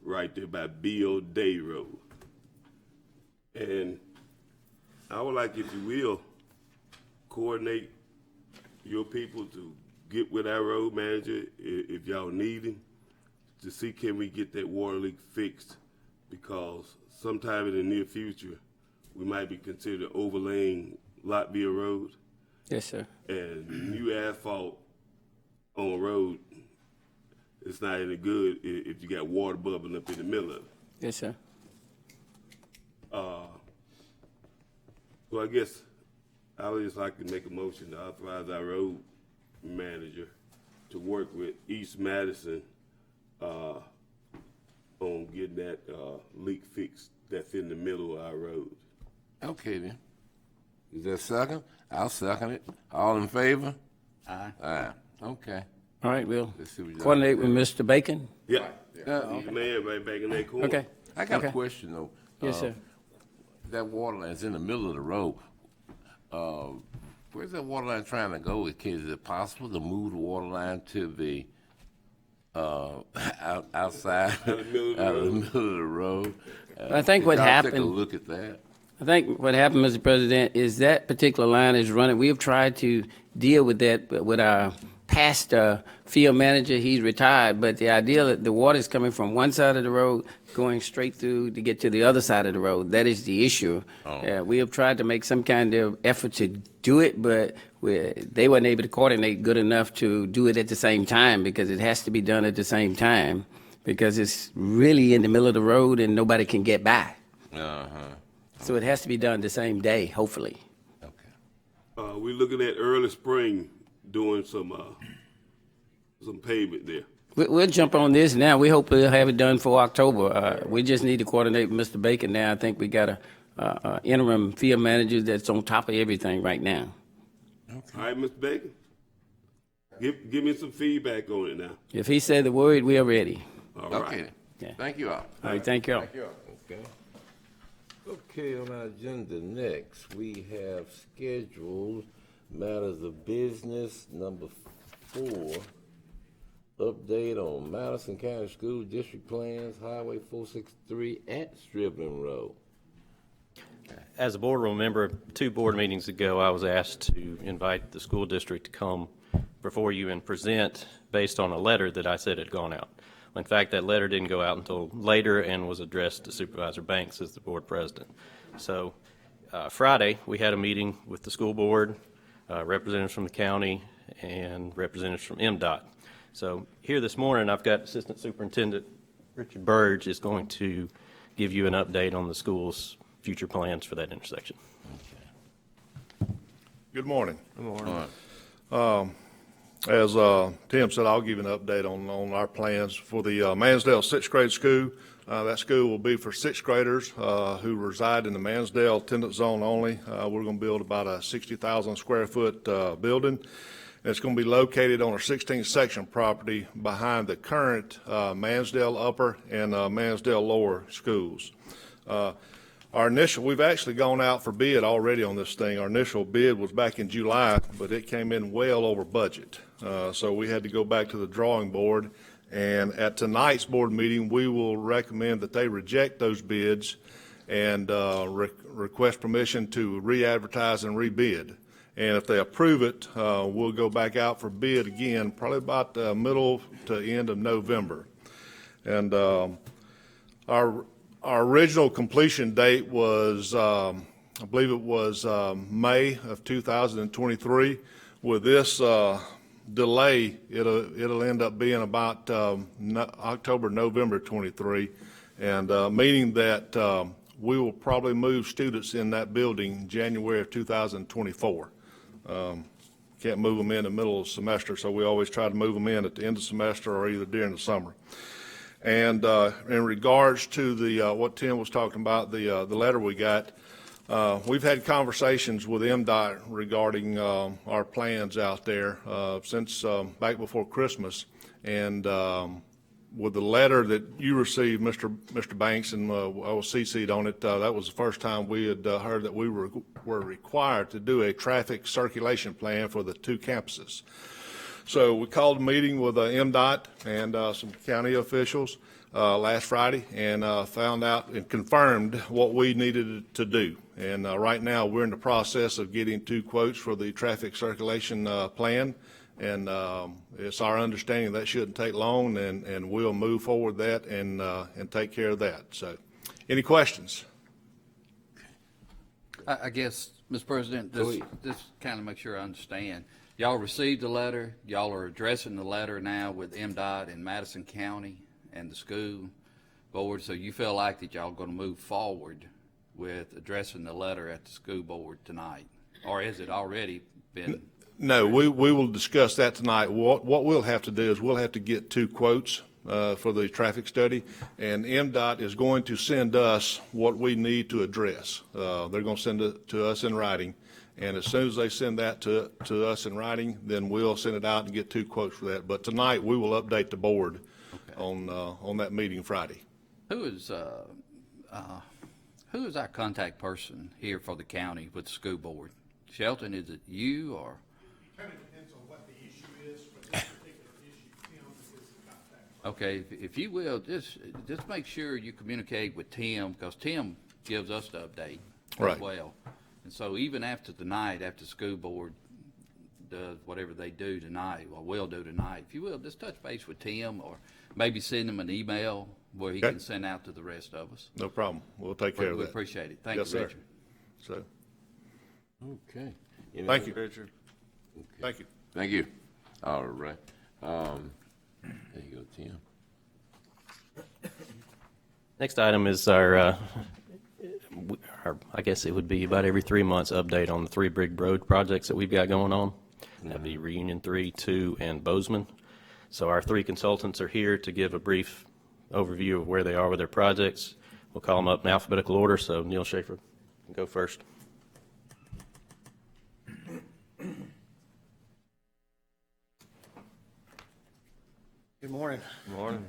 right there by Bill Day Road. And I would like, if you will, coordinate your people to get with our road manager if y'all need him to see can we get that water leak fixed, because sometime in the near future we might be considered overlaying Lottville Road. Yes, sir. And new asphalt on a road, it's not any good if you got water bubbling up in the middle of it. Yes, sir. So I guess I would just like to make a motion to authorize our road manager to work with East Madison on getting that leak fixed that's in the middle of our road. Okay, then. Is there a second? I'll second it. All in favor? Aye. Aye. Okay. All right, we'll Let's see what y'all coordinate with Mr. Bacon. Yeah. Okay. He's the man right back in that corner. Okay. I got Okay. a question, though. Yes, sir. That water line's in the middle of the road. Where's that water line trying to go? Is it possible to move the water line to the outside, Out of the middle of the road. I think did what y'all happened. Take a look at that. I think what happened, Mr. President, is that particular line is running. We have tried to deal with that with our past field manager. He's retired, but the idea that the water is coming from one side of the road, going straight through to get to the other side of the road. That is the issue. We have tried to make some kind of effort to do it, but they weren't able to coordinate good enough to do it at the same time, because it has to be done at the same time, because it's really in the middle of the road and nobody can get by. So it has to be done the same day, hopefully. Okay. We're looking at early spring doing some pavement there. We'll jump on this now. We hope we'll have it done for October. We just need to coordinate with Mr. Bacon now. I think we got a interim field manager that's on top of everything right now. All right, Mr. Bacon, give me some feedback on it now. If he said the word, we are ready. All Okay. right. Yeah. Thank you all. All right, thank you all. Okay. Okay, on our agenda next, we have scheduled matters of business. Number 4, update on Madison County School District plans, Highway 463 at Stribling Road. As a board member, 2 board meetings ago, I was asked to invite the school district to come before you and present based on a letter that I said had gone out. In fact, that letter didn't go out until later and was addressed to Supervisor Banks as the board president. So Friday, we had a meeting with the school board, representatives from the county, and representatives from MDOT. So here this morning, I've got Assistant Superintendent Richard Burge is going to give you an update on the school's future plans for that intersection. Good morning. Good morning. As Tim said, I'll give you an update on our plans for the Mansdale 6th grade school. That school will be for 6th graders who reside in the Mansdale attendance zone only. We're going to build about a 60,000 square foot building. It's going to be located on our 16th section property behind the current Mansdale Upper and Mansdale Lower schools. We've actually gone out for bid already on this thing. Our initial bid was back in July, but it came in well over budget. So we had to go back to the drawing board. And at tonight's board meeting, we will recommend that they reject those bids and request permission to re-advertise and rebid. And if they approve it, we'll go back out for bid again, probably about the middle to end of November. And our original completion date was, I believe it was May of 2023. With this delay, it'll end up being about October, November 23, and meaning that we will probably move students in that building January of 2024. Can't move them in the middle of the semester, so we always try to move them in at the end of the semester or either during the summer. And in regards to the what Tim was talking about, the letter we got, we've had conversations with MDOT regarding our plans out there since back before Christmas, and with the letter that you received, Mr. Banks, and I was CC'd on it, that was the first time we had heard that we were required to do a traffic circulation plan for the 2 campuses. So we called a meeting with MDOT and some county officials. last Friday and found out and confirmed what we needed to do. And right now, we're in the process of getting 2 quotes for the traffic circulation plan. And it's our understanding that shouldn't take long, and we'll move forward that and take care of that. So, any questions? I guess, Mr. President, this kind of makes sure I understand. Y'all received the letter. Y'all are addressing the letter now with MDOT in Madison County and the school board. So you feel like that y'all going to move forward with addressing the letter at the school board tonight? Or has it already been? No, we will discuss that tonight. What we'll have to do is we'll have to get 2 quotes for the traffic study, and MDOT is going to send us what we need to address. They're going to send it to us in writing, and as soon as they send that to us in writing, then we'll send it out and get 2 quotes for that. But tonight, we will update the board on that meeting Friday. Who is our contact person here for the county with the school board? Shelton, is it you or? Kind of depends on what the issue is for this particular issue. Tim is the contact. Okay, if you will, just make sure you communicate with Tim, because Tim gives us the update Right. as well. And so even after tonight, after the school board does whatever they do tonight, or will do tonight, if you will, just touch base with Tim, or maybe send him an email where he Okay. can send out to the rest of us. No problem. We'll take care of We that. appreciate it. Thank you, Yes, sir. Richard. So, Okay. Thank you. Richard? thank you. Thank you. All right. There you go, Tim. Next item is our, I guess it would be about every 3 months update on the 3 big road projects that we've got going on. That'd be Reunion 3, 2, and Bozeman. So our 3 consultants are here to give a brief overview of where they are with their projects. We'll call them up in alphabetical order, so Neil Schaefer can go first. Good morning. Good morning.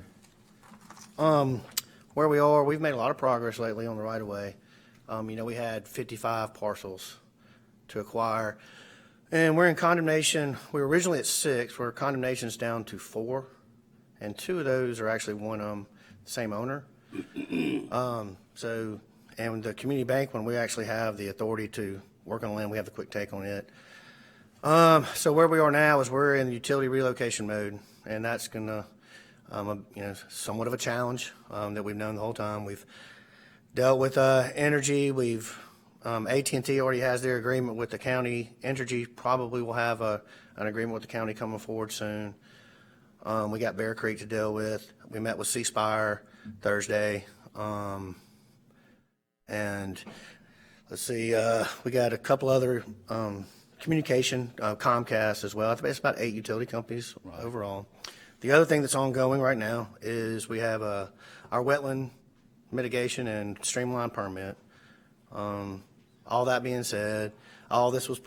Where we are, we've made a lot of progress lately on the right-of-way. We had 55 parcels to acquire, and we're in condemnation. We were originally at 6, where condemnation's down to 4, and 2 of those are actually one the same owner. And the community bank one, we actually have the authority to work on land. We have the quick take on it. So where we are now is we're in the utility relocation mode, and that's gonna, somewhat of a challenge that we've known the whole time. We've dealt with energy. We've AT&T already has their agreement with the county. Entergy probably will have an agreement with the county coming forward soon. We got Bear Creek to deal with. We met with C Spire Thursday, and let's see, we got a couple other communication, Comcast as well. It's about 8 utility companies overall. The other thing that's ongoing right now is we have our wetland mitigation and streamline permit. All that being said, all this was,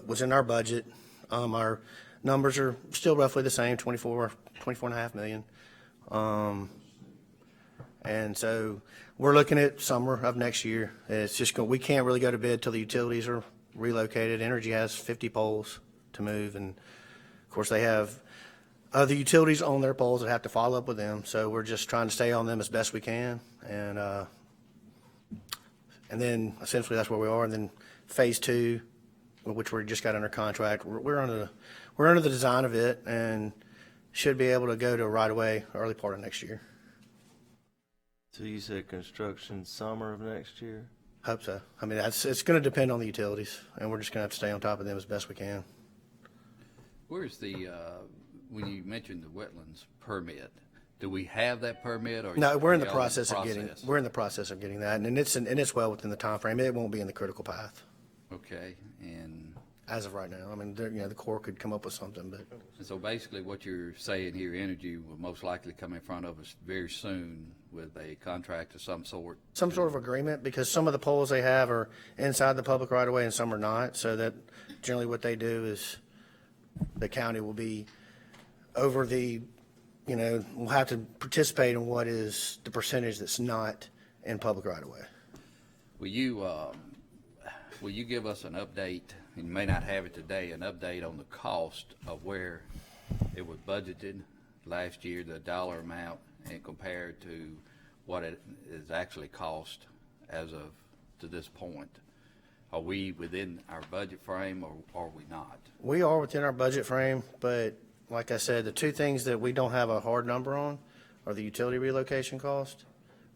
was in our budget. Our numbers are still roughly the same, 24.5 million. And so we're looking at summer of next year. It's just we can't really go to bid till the utilities are relocated. Energy has 50 poles to move, and of course they have other utilities on their poles that have to follow up with them. So we're just trying to stay on them as best we can, and then essentially that's where we are. And then phase 2, which we just got under contract, we're under the design of it, and should be able to go to right away early part of next year. So you said construction summer of next year? Hope so. I mean, it's going to depend on the utilities, and we're just going to have to stay on top of them as best we can. Where's the, when you mentioned the wetlands permit, do we have that permit, or? No, we're in the y'all process of getting that, and it's well within the time frame. It won't be in the critical path Okay, and as of right now. I mean, the Corps could come up with something, but so basically what you're saying here, Energy will most likely come in front of us very soon with a contract of some sort. some sort of agreement, because some of the poles they have are inside the public right of way and some are not. So that generally what they do is the county will be over will have to participate in what is the percentage that's not in public right of way. Will you give us an update, and you may not have it today, an update on the cost of where it was budgeted last year, the dollar amount, and compared to what it is actually cost as of to this point? Are we within our budget frame or are we not? We are within our budget frame, but like I said, the two things that we don't have a hard number on are the utility relocation cost,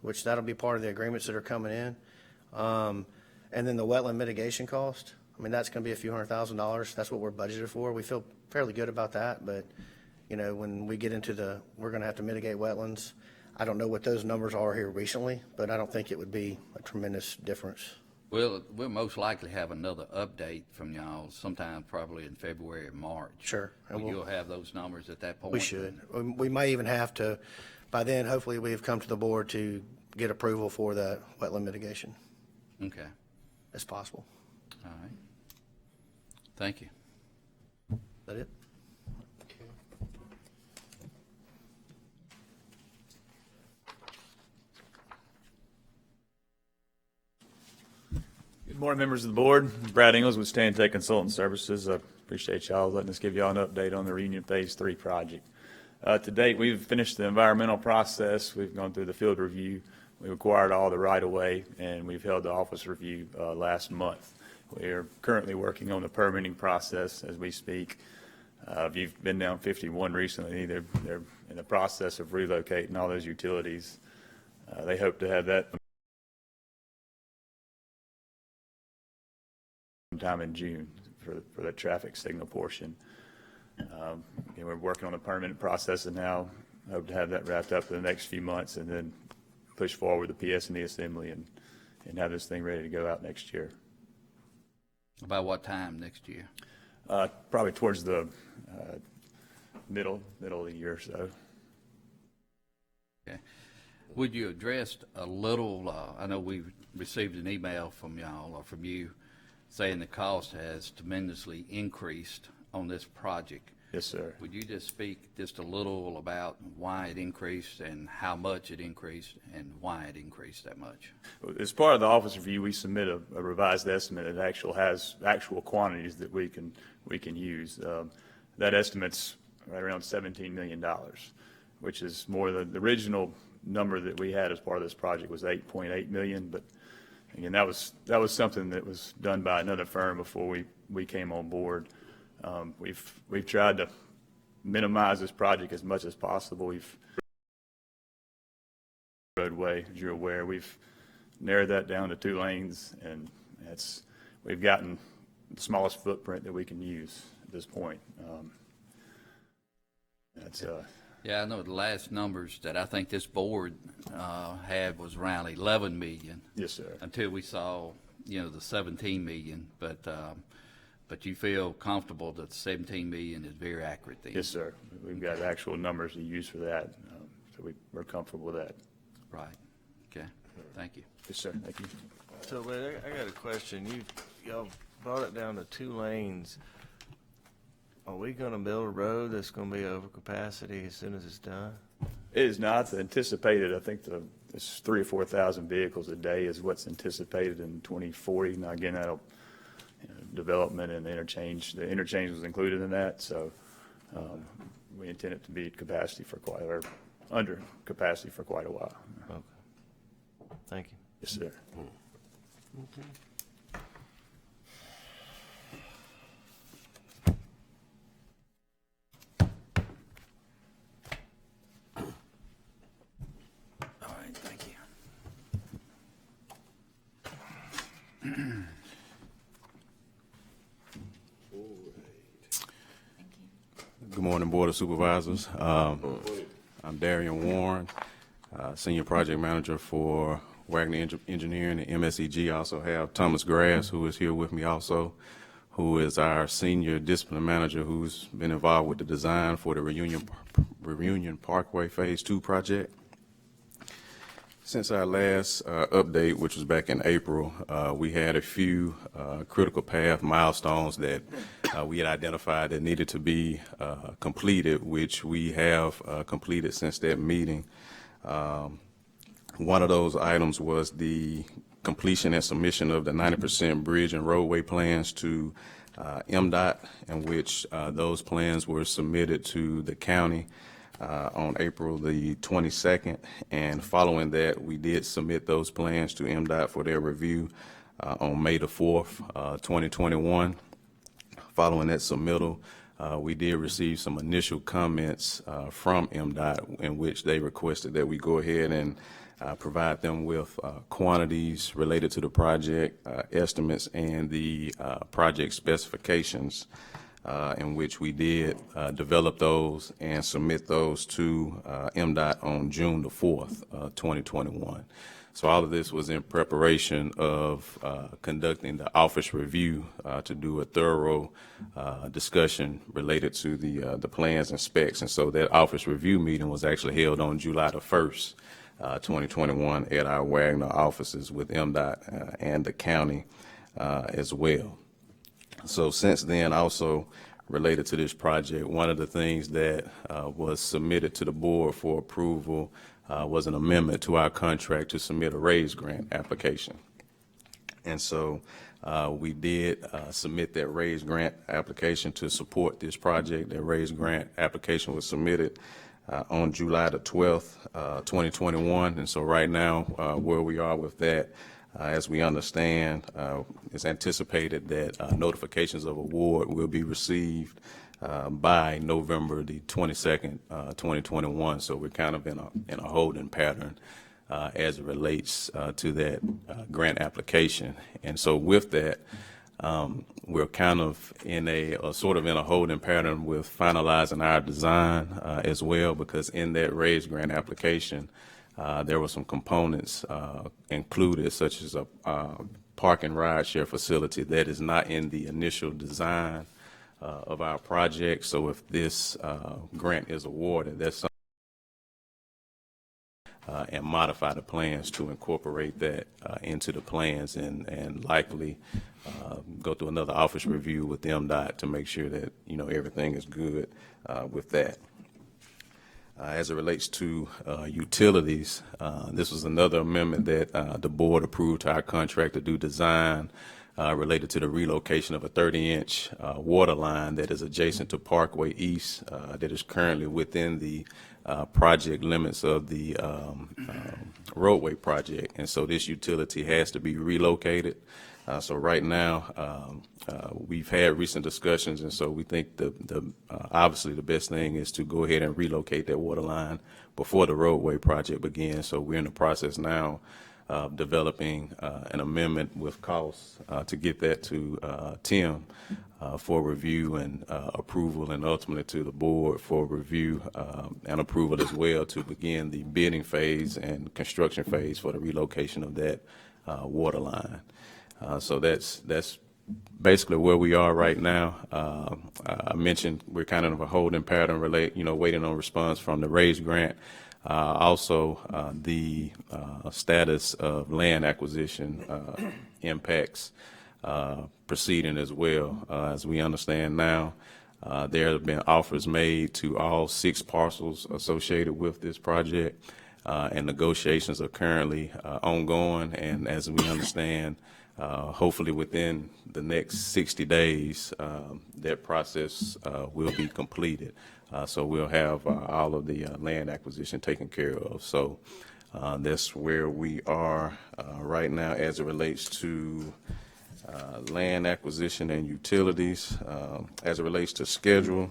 which that'll be part of the agreements that are coming in. And then the wetland mitigation cost. I mean, that's going to be a few $100,000. That's what we're budgeted for. We feel fairly good about that, but, you know, when we get into we're going to have to mitigate wetlands. I don't know what those numbers are here recently, but I don't think it would be a tremendous difference. We'll most likely have another update from y'all sometime probably in February or March. Sure. And Will you'll have those numbers at that point? We should. We may even have to, by then, hopefully we have come to the board to get approval for the wetland mitigation. Okay. As possible. All right. Thank you. Is that it? Good morning, members of the board. Brad Ingles with Stan Tech Consultant Services. I appreciate y'all letting us give y'all an update on the Reunion Phase 3 project. To date, we've finished the environmental process. We've gone through the field review. We acquired all the right-of-way, and we've held the office review last month. We are currently working on the permitting process as we speak. If you've been down 51 recently, they're in the process of relocating all those utilities. They hope to have that sometime in June for the traffic signal portion. We're working on the permanent process and now hope to have that wrapped up in the next few months and then push forward the PS&E assembly and have this thing ready to go out next year. About what time next year? Probably towards the middle of the year or so. Okay. Would you address a little, I know we received an email from y'all or from you saying the cost has tremendously increased on this project. Yes, sir. Would you just speak just a little about why it increased and how much it increased and why it increased that much? As part of the office review, we submit a revised estimate that has actual quantities that we can use. That estimate's right around $17 million, which is more than the original number that we had as part of this project was $8.8 million. But again, that was something that was done by another firm before we came on board. We've tried to minimize this project as much as possible. We've roadway, as you're aware, we've narrowed that down to 2 lanes, and we've gotten the smallest footprint that we can use at this point. Yeah, I know the last numbers that I think this board had was around 11 million. Yes, sir. Until we saw, the 17 million, but you feel comfortable that the 17 million is very accurate then? Yes, sir. We've got actual numbers to use for that, so we're comfortable with that. Right. Okay. Thank you. Yes, sir. Thank you. So, wait, I got a question. Y'all brought it down to 2 lanes. Are we gonna build a road that's gonna be over capacity as soon as it's done? It is not anticipated. I think it's 3,000 or 4,000 vehicles a day is what's anticipated in 2040. Now, again, that'll development and the interchange. The interchange was included in that, so we intend it to be under capacity for quite a while. Okay. Thank you. Yes, sir. Okay. All right. Thank you. Good morning, Board of Supervisors. I'm Darian Warren, Senior Project Manager for Wagner Engineering and MSEG. I also have Thomas Grass, who is here with me also, who is our Senior Discipline Manager, who's been involved with the design for the Reunion Parkway Phase 2 project. Since our last update, which was back in April, we had a few critical path milestones that we had identified that needed to be completed, which we have completed since that meeting. One of those items was the completion and submission of the 90% bridge and roadway plans to MDOT, in which those plans were submitted to the county on April the 22nd, and following that, we did submit those plans to MDOT for their review on May the 4th, 2021. Following that submittal, we did receive some initial comments from MDOT in which they requested that we go ahead and provide them with quantities related to the project, estimates, and the project specifications, in which we did develop those and submit those to MDOT on June the 4th, 2021. So all of this was in preparation of conducting the office review to do a thorough discussion related to the plans and specs. And so that office review meeting was actually held on July the 1st, 2021 at our Wagner offices with MDOT and the county as well. So since then, also related to this project, one of the things that was submitted to the board for approval was an amendment to our contract to submit a raise grant application. And so we did submit that raise grant application to support this project. That raise grant application was submitted on July the 12th, 2021. And so right now, where we are with that, as we understand, it's anticipated that notifications of award will be received by November the 22nd, 2021. So we're kind of in a holding pattern as it relates to that grant application. And so with that, we're kind of in a sort of in a holding pattern with finalizing our design as well, because in that raised grant application, there were some components included, such as a park and ride share facility that is not in the initial design of our project. So if this grant is awarded, that's something and modify the plans to incorporate that into the plans, and likely go through another office review with MDOT to make sure that, you know, everything is good with that. As it relates to utilities, this was another amendment that the board approved to our contract to do design related to the relocation of a 30-inch water line that is adjacent to Parkway East, that is currently within the project limits of the roadway project. And so this utility has to be relocated. So right now, we've had recent discussions, and so we think obviously the best thing is to go ahead and relocate that water line before the roadway project begins. So we're in the process now of developing an amendment with costs to get that to Tim for review and approval, and ultimately to the board for review and approval as well, to begin the bidding phase and construction phase for the relocation of that water line. So that's basically where we are right now. I mentioned we're kind of a holding pattern, waiting on response from the raise grant. Also, the status of land acquisition impacts proceeding as well. As we understand now, there have been offers made to all 6 parcels associated with this project, and negotiations are currently ongoing. And as we understand, hopefully within the next 60 days, that process will be completed. So we'll have all of the land acquisition taken care of. So that's where we are right now as it relates to land acquisition and utilities. As it relates to schedule,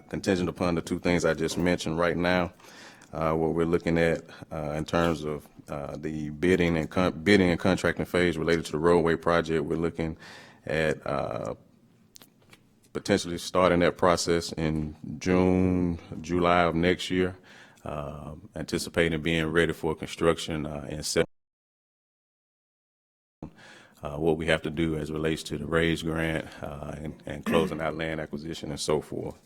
contingent upon the 2 things I just mentioned right now, what we're looking at in terms of the bidding and contracting phase related to the roadway project, we're looking at potentially starting that process in June, July of next year, anticipating being ready for construction in September. What we have to do as it relates to the raise grant and closing out land acquisition and so forth.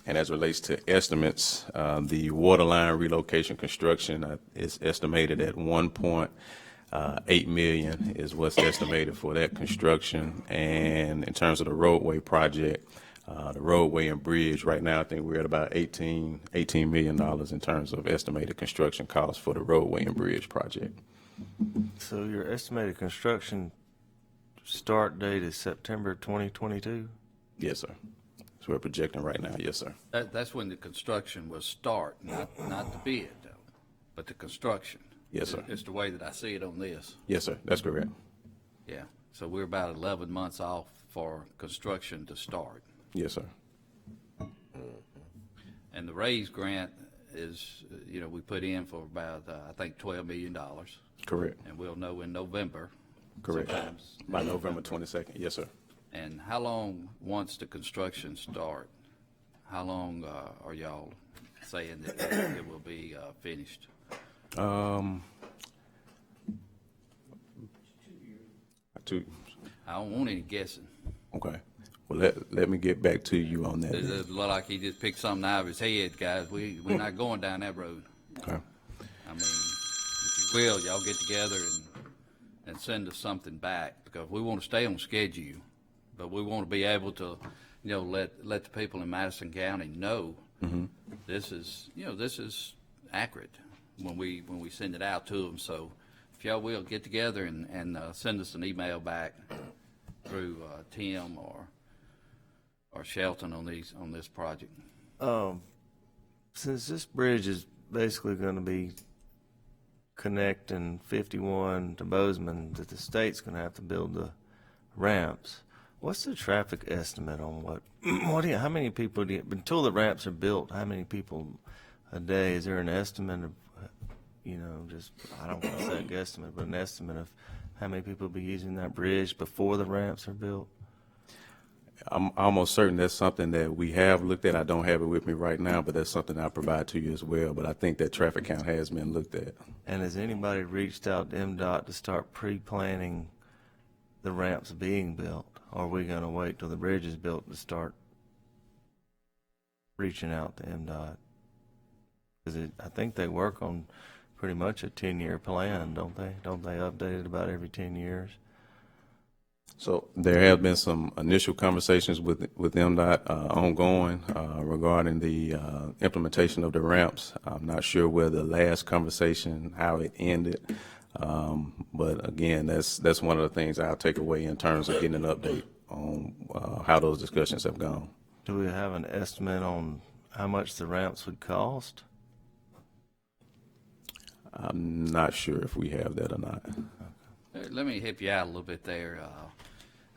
And as it relates to estimates, the water line relocation construction is estimated at $1.8 million is what's estimated for that construction. And in terms of the roadway project, the roadway and bridge, right now I think we're at about $18 million in terms of estimated construction costs for the roadway and bridge project. So your estimated construction start date is September 2022? Yes, sir. So we're projecting right now, yes, sir. That's when the construction will start, not the bid, though, but the construction. Yes, sir. It's the way that I see it on this. Yes, sir, that's correct. Yeah. So we're about 11 months off for construction to start. Yes, sir. And the raise grant is, we put in for about, I think, $12 million. Correct. And we'll know in November. Correct. Sometimes. By November 22nd, yes, sir. And how long, once the construction start, how long are y'all saying that it will be finished? 2. I don't want any guessing. Okay. Well, let me get back to you on that. It look like he just picked something out of his head, guys. We're not going down that road. Okay. I mean, if you will, y'all get together and send us something back, because we want to stay on schedule, but we want to be able to, let the people in Madison County know this is accurate when we send it out to them. So if y'all will get together and send us an email back through Tim or Shelton on this project. Since this bridge is basically going to be connecting 51 to Bozeman, that the state's going to have to build the ramps, what's the traffic estimate on how many people until the ramps are built, how many people a day? Is there an estimate of, I don't want to say a guesstimate, but an estimate of how many people will be using that bridge before the ramps are built? I'm almost certain that's something that we have looked at. I don't have it with me right now, but that's something I'll provide to you as well. But I think that traffic count has been looked at. And has anybody reached out to MDOT to start pre-planning the ramps being built? Or are we going to wait till the bridge is built to start reaching out to MDOT? Because I think they work on pretty much a 10-year plan, don't they? Don't they update it about every 10 years? So there have been some initial conversations with MDOT ongoing regarding the implementation of the ramps. I'm not sure where the last conversation, how it ended. But again, that's one of the things I'll take away in terms of getting an update on how those discussions have gone. Do we have an estimate on how much the ramps would cost? I'm not sure if we have that or not. Let me help you out a little bit there.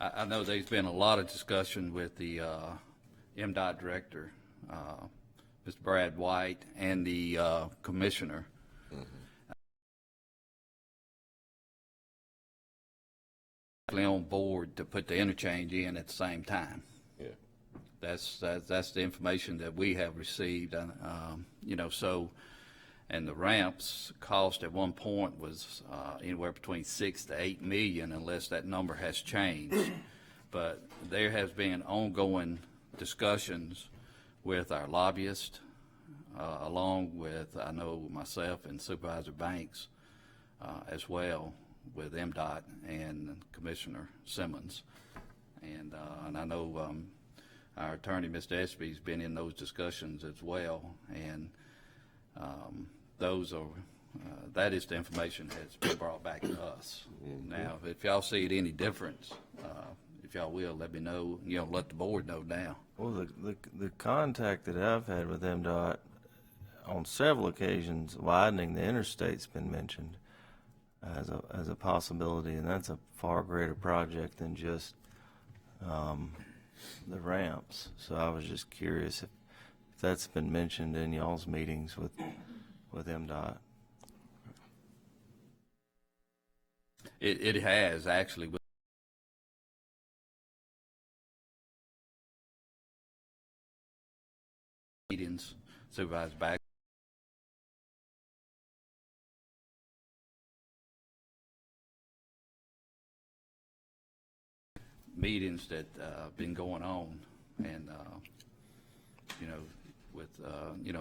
I know there's been a lot of discussion with the MDOT director, Mr. Brad White, and the commissioner. On board to put the interchange in at the same time. Yeah. That's the information that we have received, so, and the ramps cost at one point was anywhere between 6 to 8 million, unless that number has changed. But there has been ongoing discussions with our lobbyist, along with, I know, myself and Supervisor Banks as well, with MDOT and Commissioner Simmons. And I know our attorney, Mr. Espy's been in those discussions as well. And those are, that is the information that's been brought back to us. Now, if y'all see it any difference, if y'all will, let me know, let the board know now. Well, the contact that I've had with MDOT on several occasions, widening the interstate's been mentioned as a possibility, and that's a far greater project than just the ramps. So I was just curious if that's been mentioned in y'all's meetings with MDOT. It has actually. Meetings, Supervisor back. Meetings that been going on, and with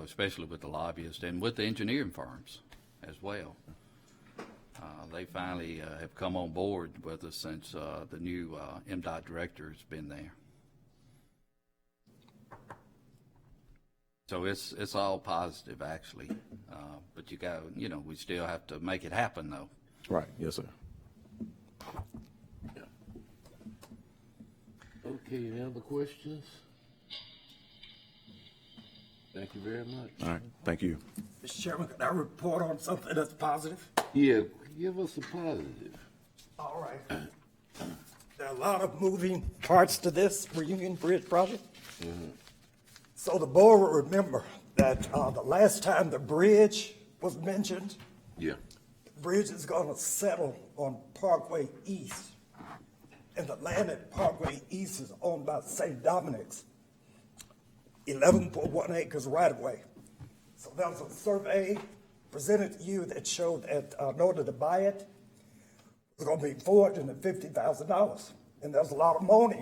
especially with the lobbyists and with the engineering firms as well. They finally have come on board with us since the new MDOT director has been there. So it's all positive actually, but you got we still have to make it happen though. Right. Yes, sir. Okay, any other questions? Thank you very much. All right, thank you. Mr. Chairman, could I report on something that's positive? Yeah, give us a positive. All right. There are a lot of moving parts to this Reunion Bridge project. So the board will remember that the last time the bridge was mentioned, Yeah. the bridge is gonna settle on Parkway East. And the land at Parkway East is owned by St. Dominic's, 11.1 acres right of way. So there was a survey presented to you that showed that in order to buy it, it's gonna be $450,000. And there's a lot of moaning